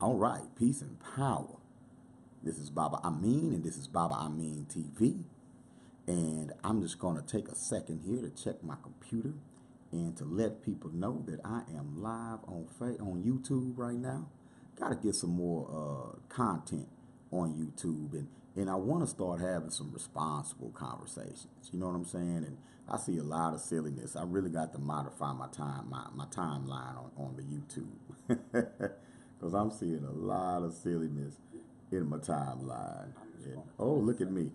All right, peace and power. This is Baba Amin, and this is Baba Amin TV. And I'm just going to take a second here to check my computer and to let people know that I am live on YouTube right now. Got to get some more content on YouTube, and I want to start having some responsible conversations. You know what I'm saying? And I see a lot of silliness. I really got to modify my timeline on the YouTube because I'm seeing a lot of silliness in my timeline. And, oh, look at me.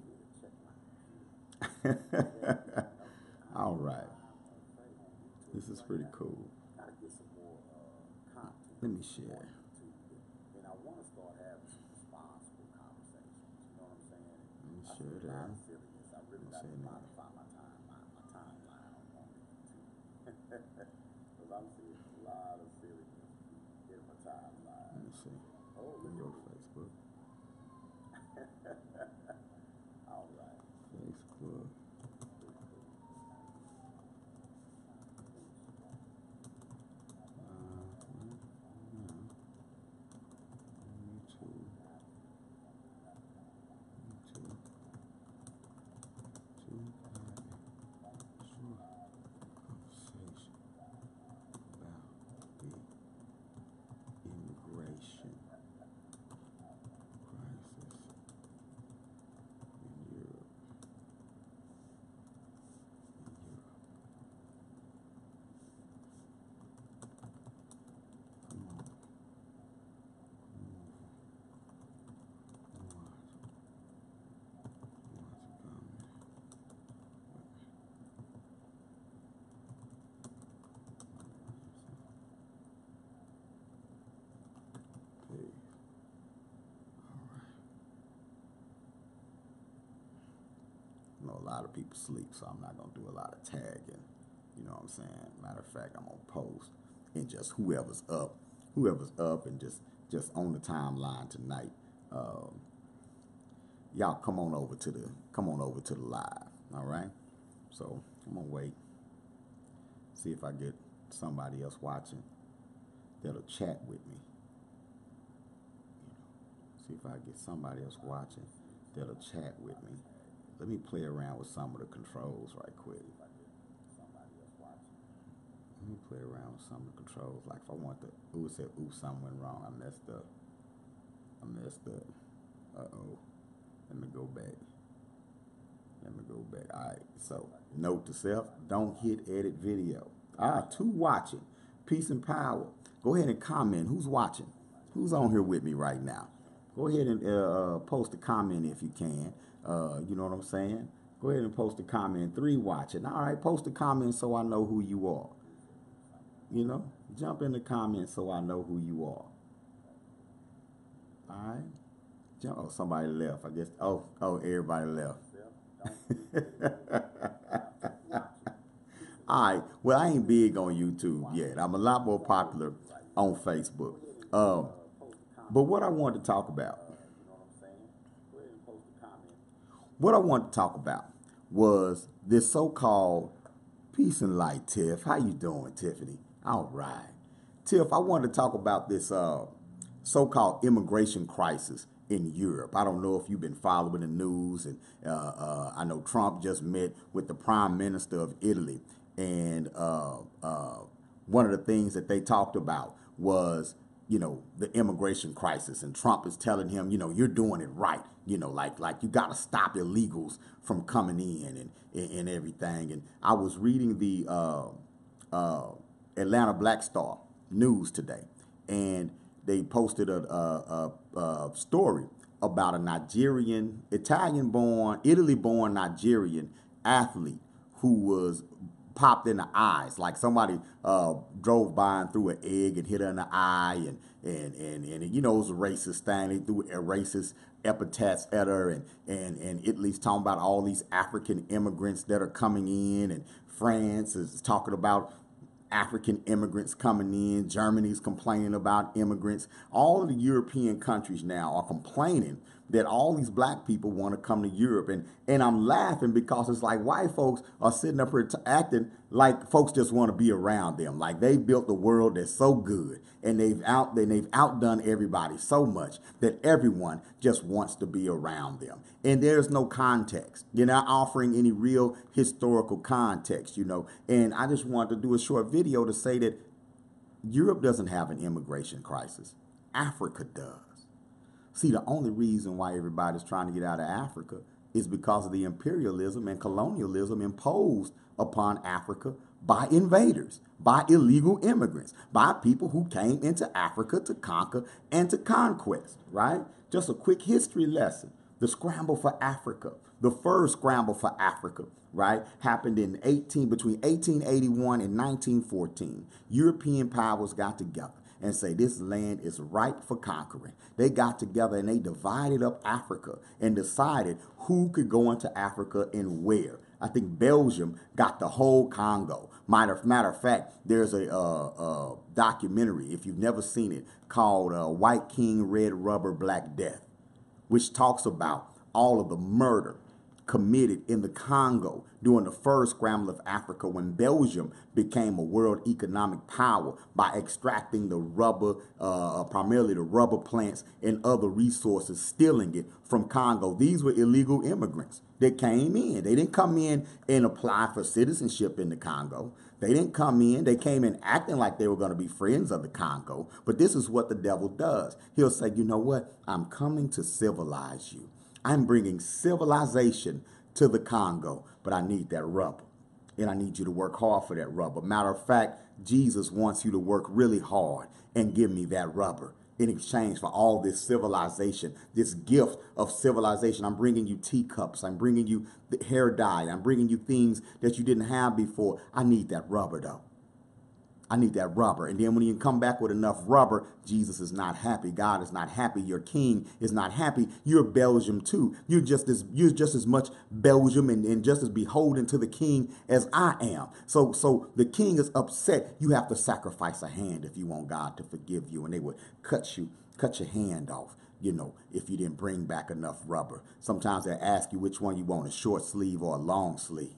All right. This is pretty cool. Let me share. And I want to start having some responsible conversations. You know what I'm saying? Let me share that. I really got to modify my timeline on YouTube. Because I'm seeing a lot of silliness in my timeline. Let me see. Oh, look your Facebook. All right. Facebook. I know a lot of people sleep, so I'm not going to do a lot of tagging. You know what I'm saying? Matter of fact, I'm going to post and just whoever's up and just on the timeline tonight, y'all come on over to the live. All right? So I'm going to wait, see if I get somebody else watching that'll chat with me. See if I get somebody else watching that'll chat with me. Let me play around with some of the controls right quick. Let me play around with some of the controls. Like if I want to, it said, ooh, something went wrong. I messed up. Uh-oh. Let me go back. All right, so note to self, don't hit edit video. All right, two watching. Peace and power. Go ahead and comment. Who's watching? Who's on here with me right now? Go ahead and post a comment if you can. You know what I'm saying? Go ahead and post a comment. 3 watching. All right, post a comment so I know who you are. You know, jump in the comments so I know who you are. All right. Oh, somebody left. I guess. Oh, everybody left. All right. Well, I ain't big on YouTube yet. I'm a lot more popular on Facebook. But what I wanted to talk about. What I wanted to talk about was this so-called peace and light, Tiff. How you doing, Tiffany? All right. Tiff, I wanted to talk about this so-called immigration crisis in Europe. I don't know if you've been following the news, and I know Trump just met with the Prime Minister of Italy, and one of the things that they talked about was, you know, the immigration crisis, and Trump is telling him, you know, you're doing it right, you know, like you got to stop illegals from coming in and everything. And I was reading the Atlanta Black Star News today, and they posted a story about a Nigerian, Italian-born, Italy-born Nigerian athlete who was popped in the eyes, like somebody drove by and threw an egg and hit her in the eye, and you know, it was a racist thing. They threw a racist epithets at her, and Italy's talking about all these African immigrants that are coming in, and France is talking about African immigrants coming in. Germany's complaining about immigrants. All of the European countries now are complaining that all these black people want to come to Europe. And I'm laughing because it's like white folks are sitting up here acting like folks just want to be around them. Like they built a world that's so good and they've outdone everybody so much that everyone just wants to be around them. And there's no context. You're not offering any real historical context, And I just wanted to do a short video to say that Europe doesn't have an immigration crisis. Afrika does. See, the only reason why everybody's trying to get out of Africa is because of the imperialism and colonialism imposed upon Africa by invaders, by illegal immigrants, by people who came into Africa to conquer and to conquest, right? Just a quick history lesson. The scramble for Africa, the first scramble for Africa, right, happened between 1881 and 1914. European powers got together and say this land is ripe for conquering. They got together and they divided up Africa and decided who could go into Africa and where. I think Belgium got the whole Congo. Matter of fact, there's a documentary, if you've never seen it, called White King, Red Rubber, Black Death, which talks about all of the murder committed in the Congo during the first scramble of Africa when Belgium became a world economic power by extracting the rubber, primarily the rubber plants and other resources, stealing it from Congo. These were illegal immigrants that came in. They didn't come in and apply for citizenship in the Congo. They didn't come in. They came in acting like they were going to be friends of the Congo. But this is what the devil does. He'll say, you know what? I'm coming to civilize you. I'm bringing civilization to the Congo, but I need that rubber. And I need you to work hard for that rubber. Matter of fact, Jesus wants you to work really hard and give me that rubber in exchange for all this civilization, this gift of civilization. I'm bringing you teacups. I'm bringing you the hair dye. I'm bringing you things that you didn't have before. I need that rubber, though. I need that rubber. And then when you come back with enough rubber, Jesus is not happy. God is not happy. Your king is not happy. You're Belgium too. You're just as much Belgium and just as beholden to the king as I am. So the king is upset. You have to sacrifice a hand if you want God to forgive you. And they would cut your hand off, if you didn't bring back enough rubber. Sometimes they ask you which one you want, a short sleeve or a long sleeve.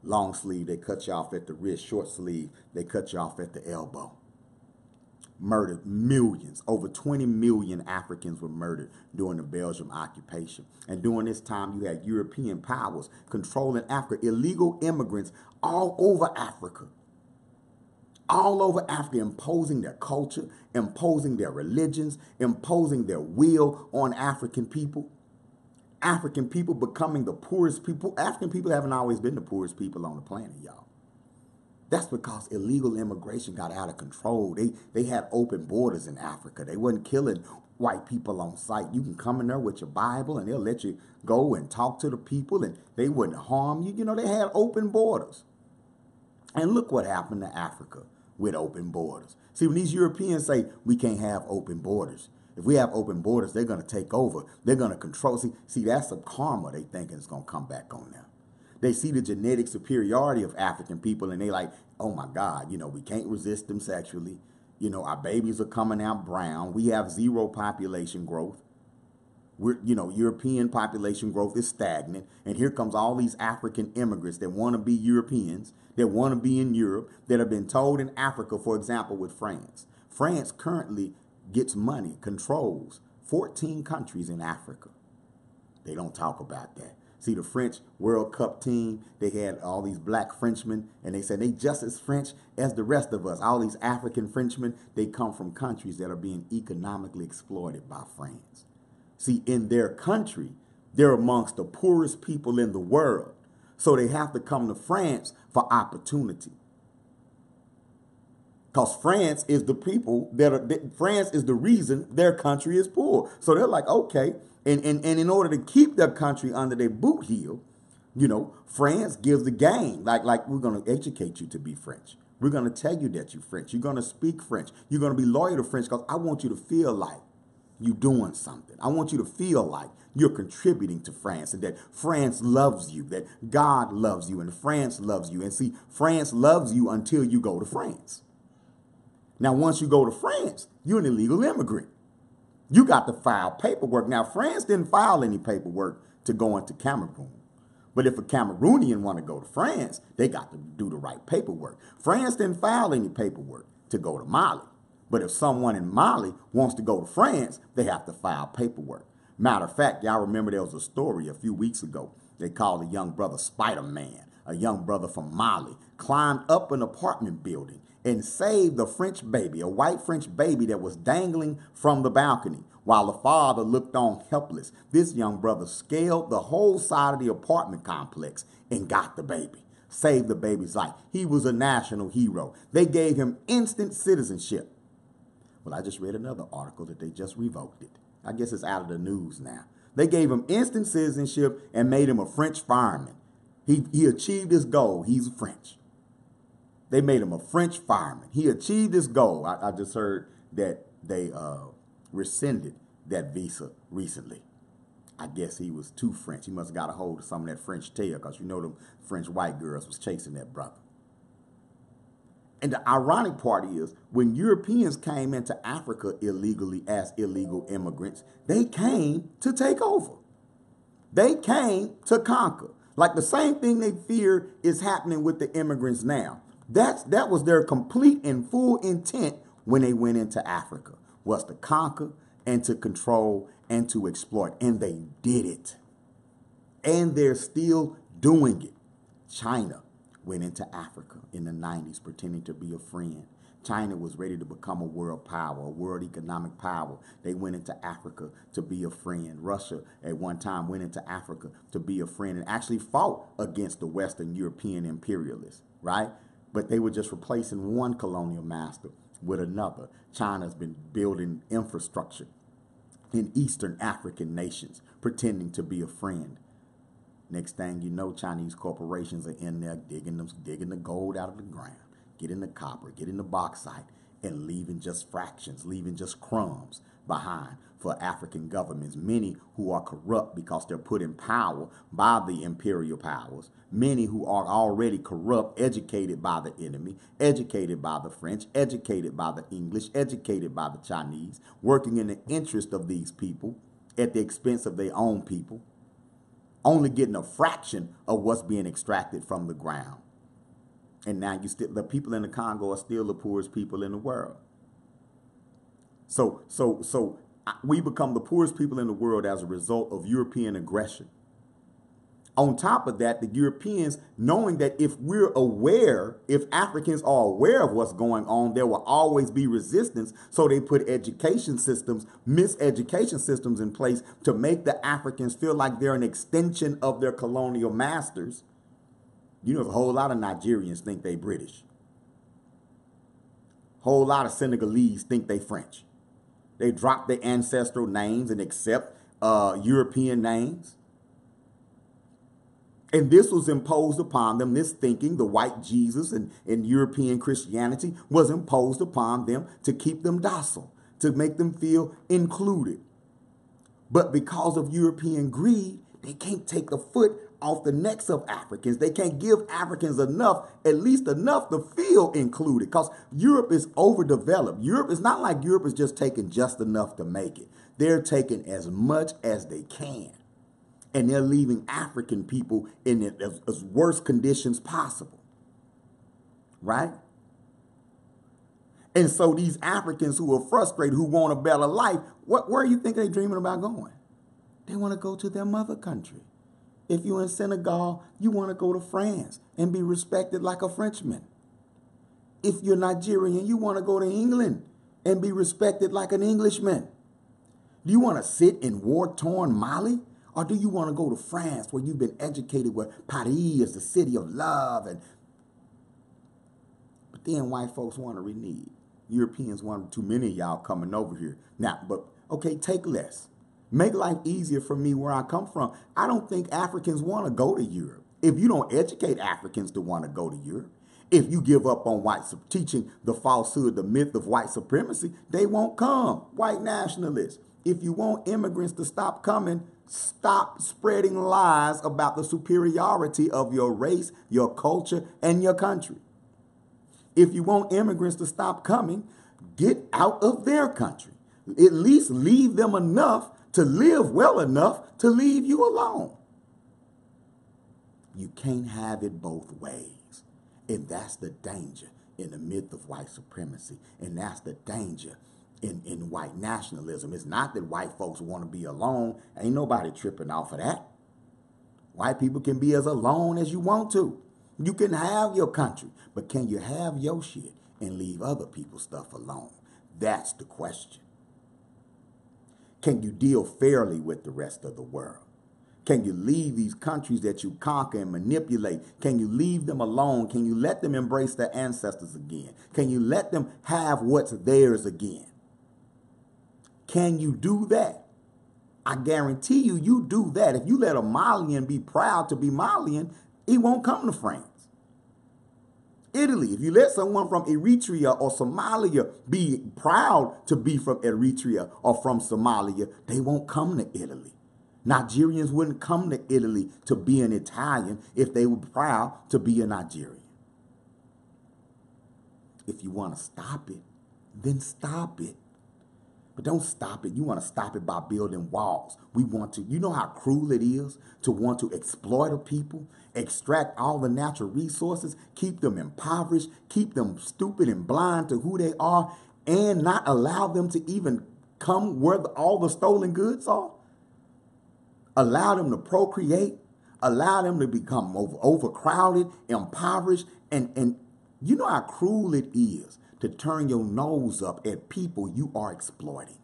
Long sleeve, they cut you off at the wrist. Short sleeve, they cut you off at the elbow. Murdered millions. Over 20 million Africans were murdered during the Belgian occupation. And during this time, you had European powers controlling Africa. Illegal immigrants all over Africa. All over Africa, imposing their culture, imposing their religions, imposing their will on African people. African people becoming the poorest people. African people haven't always been the poorest people on the planet, y'all. That's because illegal immigration got out of control. They had open borders in Africa. They wasn't killing white people on sight. You can come in there with your Bible and they'll let you go and talk to the people and they wouldn't harm you. They had open borders. And look what happened to Africa with open borders. See, when these Europeans say we can't have open borders, if we have open borders, they're going to take over. They're going to control. See, that's some karma they thinking is going to come back on them. They see the genetic superiority of African people, and they like, oh, my God, we can't resist them sexually. Our babies are coming out brown. We have zero population growth. European population growth is stagnant. And here comes all these African immigrants that want to be Europeans, that want to be in Europe, that have been told in Africa, for example, with France. France currently gets money, controls 14 countries in Africa. They don't talk about that. See, the French World Cup team, they had all these black Frenchmen, and they said they just as French as the rest of us. All these African Frenchmen, they come from countries that are being economically exploited by France. See, in their country, they're amongst the poorest people in the world. So they have to come to France for opportunity. Because France is the people France is the reason their country is poor. So they're like, okay, and in order to keep their country under their boot heel, France gives the game. Like we're going to educate you to be French. We're going to tell you that you're French. You're going to speak French. You're going to be loyal to French because I want you to feel like you're doing something. I want you to feel like you're contributing to France and that France loves you, that God loves you, and France loves you. And see, France loves you until you go to France. Now, once you go to France, you're an illegal immigrant. You got to file paperwork. Now, France didn't file any paperwork to go into Cameroon. But if a Cameroonian want to go to France, they got to do the right paperwork. France didn't file any paperwork to go to Mali. But if someone in Mali wants to go to France, they have to file paperwork. Matter of fact, y'all remember there was a story a few weeks ago. They called a young brother Spider-Man, a young brother from Mali, climbed up an apartment building and saved a French baby, a white French baby that was dangling from the balcony while the father looked on helpless. This young brother scaled the whole side of the apartment complex and got the baby, saved the baby's life. He was a national hero. They gave him instant citizenship. Well, I just read another article that they just revoked it. I guess it's out of the news now. They gave him instant citizenship and made him a French fireman. He achieved his goal. He's French. They made him a French fireman. He achieved his goal. I just heard that they rescinded that visa recently. I guess he was too French. He must have got a hold of some of that French tail, because you know them French white girls was chasing that brother. And the ironic part is, when Europeans came into Africa illegally as illegal immigrants, they came to take over. They came to conquer. Like the same thing they fear is happening with the immigrants now. That was their complete and full intent when they went into Africa, was to conquer and to control and to exploit. And they did it. And they're still doing it. China went into Africa in the 90s pretending to be a friend. China was ready to become a world power, a world economic power. They went into Africa to be a friend. Russia at one time went into Africa to be a friend and actually fought against the Western European imperialists, right? But they were just replacing one colonial master with another. China's been building infrastructure in Eastern African nations, pretending to be a friend. Next thing you know, Chinese corporations are in there digging the gold out of the ground, getting the copper, getting the bauxite, and leaving just fractions, leaving just crumbs behind for African governments, many who are corrupt because they're put in power by the imperial powers, many who are already corrupt, educated by the enemy, educated by the French, educated by the English, educated by the Chinese, working in the interest of these people at the expense of their own people, only getting a fraction of what's being extracted from the ground. And now the people in the Congo are still the poorest people in the world. So we become the poorest people in the world as a result of European aggression. On top of that, the Europeans, knowing that if Africans are aware of what's going on, there will always be resistance. So they put miseducation systems in place to make the Africans feel like they're an extension of their colonial masters. You know, a whole lot of Nigerians think they British. Whole lot of Senegalese think they French. They drop their ancestral names and accept European names. And this was imposed upon them, this thinking, the white Jesus and European Christianity was imposed upon them to keep them docile, to make them feel included. But because of European greed, they can't take the foot off the necks of Africans. They can't give Africans enough, at least enough to feel included, because Europe is overdeveloped. Europe is not like Europe is just taking just enough to make it. They're taking as much as they can. And they're leaving African people in as worst conditions possible. Right? And so these Africans who are frustrated, who want a better life, where do you think they're dreaming about going? They want to go to their mother country. If you're in Senegal, you want to go to France and be respected like a Frenchman. If you're Nigerian, you want to go to England and be respected like an Englishman. Do you want to sit in war-torn Mali? Or do you want to go to France where you've been educated, where Paris is the city of love? But then white folks want to renege. Europeans want too many of y'all coming over here. Now, but okay, take less. Make life easier for me where I come from. I don't think Africans want to go to Europe. If you don't educate Africans to want to go to Europe, if you give up on teaching the falsehood, the myth of white supremacy, they won't come. White nationalists. If you want immigrants to stop coming, stop spreading lies about the superiority of your race, your culture, and your country. If you want immigrants to stop coming, get out of their country. At least leave them enough to live well enough to leave you alone. You can't have it both ways. And that's the danger in the myth of white supremacy. And that's the danger in white nationalism. It's not that white folks want to be alone. Ain't nobody tripping off of that. White people can be as alone as you want to. You can have your country, but can you have your shit and leave other people's stuff alone? That's the question. Can you deal fairly with the rest of the world? Can you leave these countries that you conquer and manipulate? Can you leave them alone? Can you let them embrace their ancestors again? Can you let them have what's theirs again? Can you do that? I guarantee you, you do that. If you let a Malian be proud to be Malian, he won't come to France. Italy, if you let someone from Eritrea or Somalia be proud to be from Eritrea or from Somalia, they won't come to Italy. Nigerians wouldn't come to Italy to be an Italian if they were proud to be a Nigerian. If you want to stop it, then stop it. But don't stop it. You want to stop it by building walls. We want to, you know how cruel it is to want to exploit a people, extract all the natural resources, keep them impoverished, keep them stupid and blind to who they are, and not allow them to even come where all the stolen goods are? Allow them to procreate, allow them to become overcrowded, impoverished, and you know how cruel it is to turn your nose up at people you are exploiting.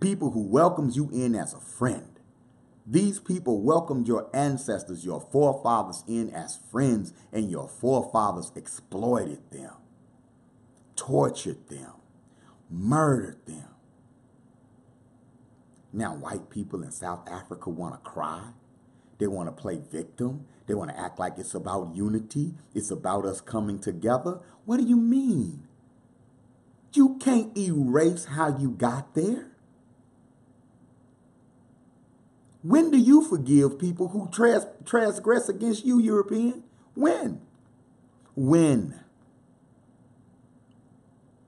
People who welcomes you in as a friend. These people welcomed your ancestors, your forefathers in as friends, and your forefathers exploited them, tortured them, murdered them. Now white people in South Africa want to cry. They want to play victim. They want to act like it's about unity. It's about us coming together. What do you mean? You can't erase how you got there. When do you forgive people who transgress against you, European? When? When?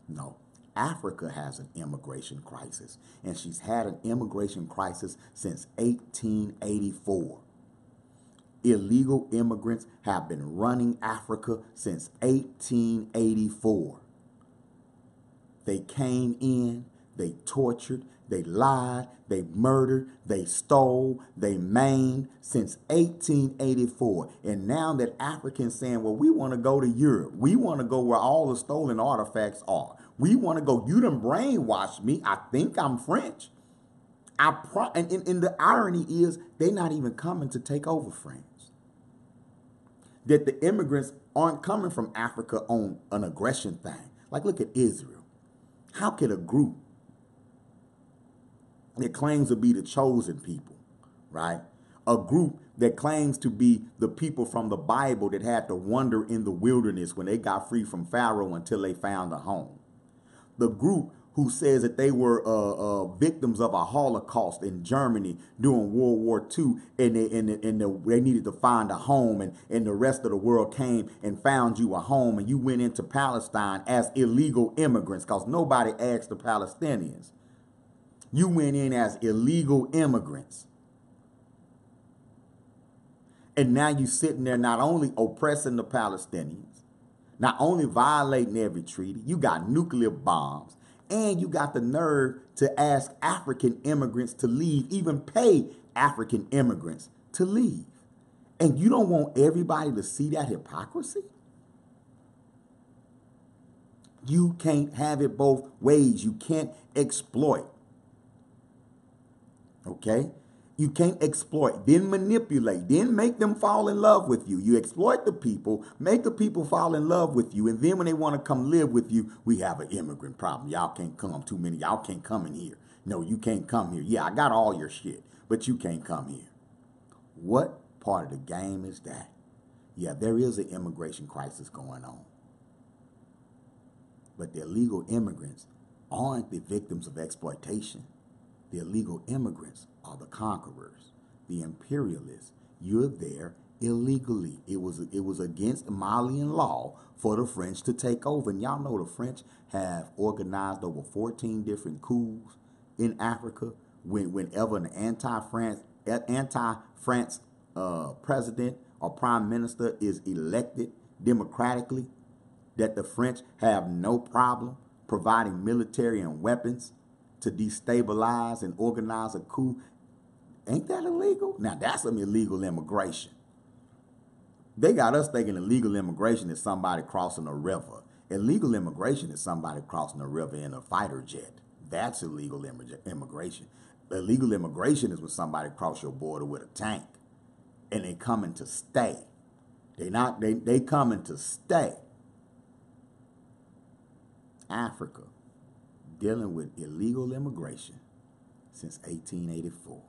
No. Africa has an immigration crisis, and she's had an immigration crisis since 1884. Illegal immigrants have been running Africa since 1884. They came in, they tortured, they lied, they murdered, they stole, they maimed since 1884. And now that Africans saying, well, we want to go to Europe. We want to go where all the stolen artifacts are. We want to go. You done brainwashed me. I think I'm French. And the irony is they're not even coming to take over France. That the immigrants aren't coming from Africa on an aggression thing. Like, look at Israel. How could a group that claims to be the chosen people, right? A group that claims to be the people from the Bible that had to wander in the wilderness when they got free from Pharaoh until they found a home. The group who says that they were victims of a Holocaust in Germany during World War II, and they needed to find a home, and the rest of the world came and found you a home, and you went into Palestine as illegal immigrants because nobody asked the Palestinians. You went in as illegal immigrants. And now you're sitting there not only oppressing the Palestinians, not only violating every treaty, you got nuclear bombs, and you got the nerve to ask African immigrants to leave, even pay African immigrants to leave. And you don't want everybody to see that hypocrisy? You can't have it both ways. You can't exploit. Okay? You can't exploit, then manipulate, then make them fall in love with you. You exploit the people, make the people fall in love with you, and then when they want to come live with you, we have an immigrant problem. Y'all can't come, too many. Y'all can't come in here. No, you can't come here. Yeah, I got all your shit, but you can't come here. What part of the game is that? Yeah, there is an immigration crisis going on. But the illegal immigrants aren't the victims of exploitation. The illegal immigrants are the conquerors, the imperialists. You're there illegally. It was against Malian law for the French to take over. And y'all know the French have organized over 14 different coups in Africa. Whenever an anti-France president or prime minister is elected democratically, that the French have no problem providing military and weapons to destabilize and organize a coup. Ain't that illegal? Now that's some illegal immigration. They got us thinking illegal immigration is somebody crossing a river. Illegal immigration is somebody crossing a river in a fighter jet. That's illegal immigration. Illegal immigration is when somebody cross your border with a tank and they coming to stay. They coming to stay. Africa dealing with illegal immigration since 1884.